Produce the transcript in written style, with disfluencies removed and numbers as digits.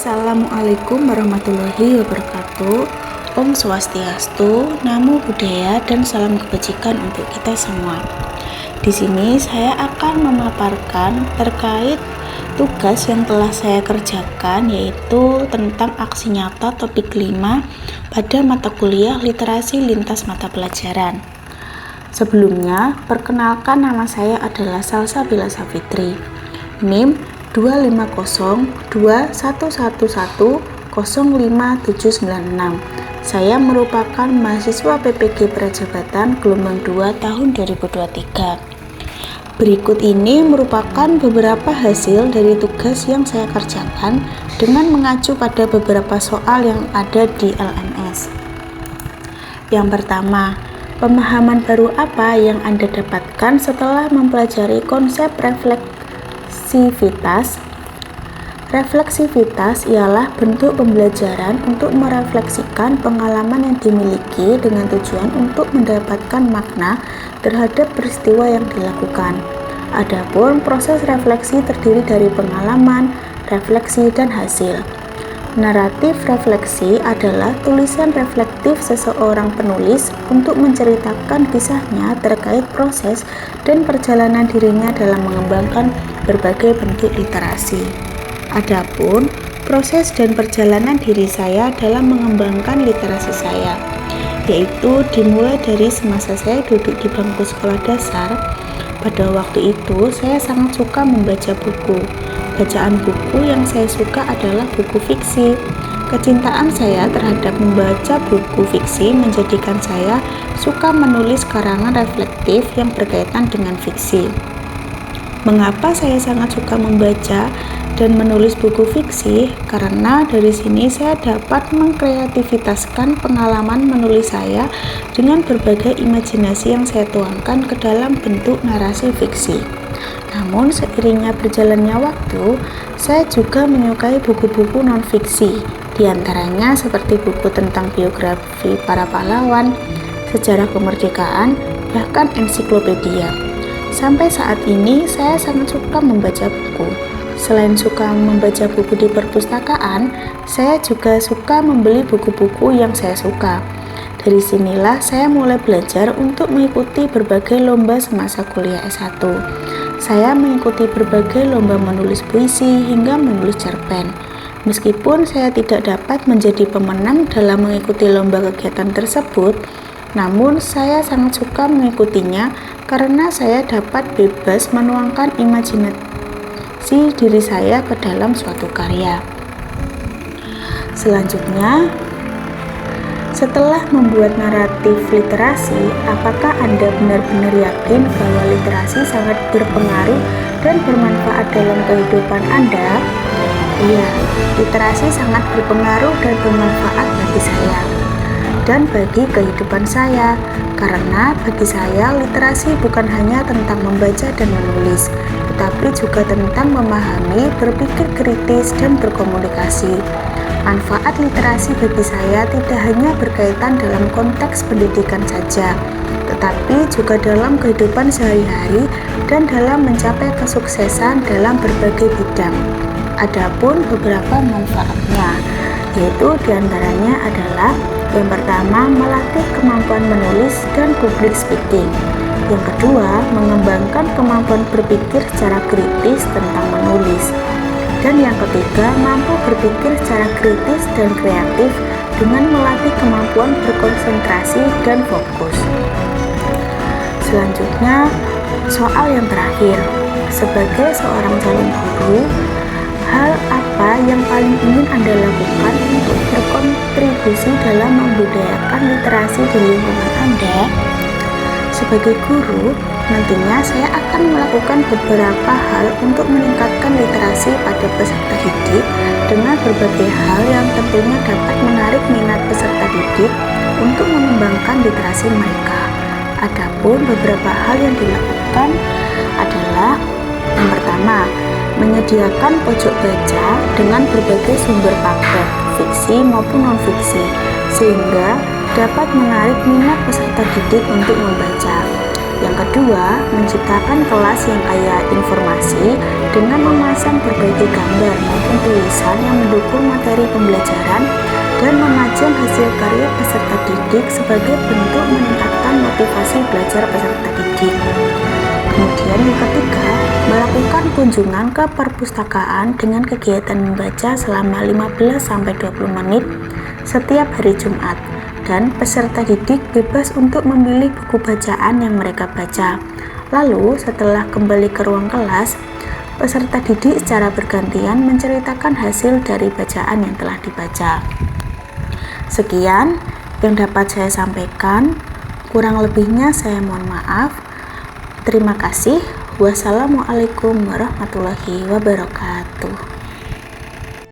Assalamualaikum warahmatullahi wabarakatuh. Om Swastiastu, Namo Buddhaya, dan salam kebajikan untuk kita semua. Di sini saya akan memaparkan terkait tugas yang telah saya kerjakan, yaitu tentang aksi nyata topik 5 pada mata kuliah literasi lintas mata pelajaran. Sebelumnya, perkenalkan, nama saya adalah Salsabila Safitri, NIM 2502111005796. Saya merupakan mahasiswa PPG Prajabatan gelombang 2 tahun 2023. Berikut ini merupakan beberapa hasil dari tugas yang saya kerjakan dengan mengacu pada beberapa soal yang ada di LMS. Yang pertama, pemahaman baru apa yang Anda dapatkan setelah mempelajari konsep refleksivitas? Refleksivitas ialah bentuk pembelajaran untuk merefleksikan pengalaman yang dimiliki dengan tujuan untuk mendapatkan makna terhadap peristiwa yang dilakukan. Adapun proses refleksi terdiri dari pengalaman, refleksi, dan hasil. Naratif refleksi adalah tulisan reflektif seseorang penulis untuk menceritakan kisahnya terkait proses dan perjalanan dirinya dalam mengembangkan berbagai bentuk literasi. Adapun proses dan perjalanan diri saya dalam mengembangkan literasi saya, yaitu dimulai dari semasa saya duduk di bangku sekolah dasar. Pada waktu itu saya sangat suka membaca buku. Bacaan buku yang saya suka adalah buku fiksi. Kecintaan saya terhadap membaca buku fiksi menjadikan saya suka menulis karangan reflektif yang berkaitan dengan fiksi. Mengapa saya sangat suka membaca dan menulis buku fiksi? Karena dari sini saya dapat mengkreativitaskan pengalaman menulis saya dengan berbagai imajinasi yang saya tuangkan ke dalam bentuk narasi fiksi. Namun seiringnya berjalannya waktu, saya juga menyukai buku-buku non-fiksi, diantaranya seperti buku tentang biografi para pahlawan, sejarah kemerdekaan, bahkan ensiklopedia. Sampai saat ini saya sangat suka membaca buku. Selain suka membaca buku di perpustakaan, saya juga suka membeli buku-buku yang saya suka. Dari sinilah saya mulai belajar untuk mengikuti berbagai lomba semasa kuliah S1. Saya mengikuti berbagai lomba menulis puisi hingga menulis cerpen. Meskipun saya tidak dapat menjadi pemenang dalam mengikuti lomba kegiatan tersebut, namun saya sangat suka mengikutinya karena saya dapat bebas menuangkan imajinasi diri saya ke dalam suatu karya. Selanjutnya, setelah membuat naratif literasi, apakah Anda benar-benar yakin bahwa literasi sangat berpengaruh dan bermanfaat dalam kehidupan Anda? Iya, literasi sangat berpengaruh dan bermanfaat bagi saya dan bagi kehidupan saya, karena bagi saya literasi bukan hanya tentang membaca dan menulis, tetapi juga tentang memahami, berpikir kritis, dan berkomunikasi. Manfaat literasi bagi saya tidak hanya berkaitan dalam konteks pendidikan saja, tetapi juga dalam kehidupan sehari-hari dan dalam mencapai kesuksesan dalam berbagai bidang. Adapun beberapa manfaatnya, yaitu diantaranya adalah yang pertama, melatih kemampuan menulis dan public speaking. Yang kedua, mengembangkan kemampuan berpikir secara kritis tentang menulis. Dan yang ketiga, mampu berpikir secara kritis dan kreatif dengan melatih kemampuan berkonsentrasi dan fokus. Selanjutnya, soal yang terakhir. Sebagai seorang calon guru, hal apa yang paling ingin Anda lakukan untuk berkontribusi dalam membudayakan literasi di lingkungan Anda? Sebagai guru, nantinya saya akan melakukan beberapa hal untuk meningkatkan literasi pada peserta didik dengan berbagai hal yang tentunya dapat menarik minat peserta didik untuk mengembangkan literasi mereka. Adapun beberapa hal yang dilakukan adalah yang pertama, menyediakan pojok baca dengan berbagai sumber paket, fiksi maupun non-fiksi, sehingga dapat menarik minat peserta didik untuk membaca. Yang kedua, menciptakan kelas yang kaya informasi dengan memasang berbagai gambar maupun tulisan yang mendukung materi pembelajaran dan memajang hasil karya peserta didik sebagai bentuk meningkatkan motivasi belajar peserta didik. Kemudian yang ketiga, melakukan kunjungan ke perpustakaan dengan kegiatan membaca selama 15-20 menit setiap hari Jumat, dan peserta didik bebas untuk memilih buku bacaan yang mereka baca. Lalu, setelah kembali ke ruang kelas, peserta didik secara bergantian menceritakan hasil dari bacaan yang telah dibaca. Sekian yang dapat saya sampaikan, kurang lebihnya saya mohon maaf. Terima kasih. Wassalamualaikum warahmatullahi wabarakatuh.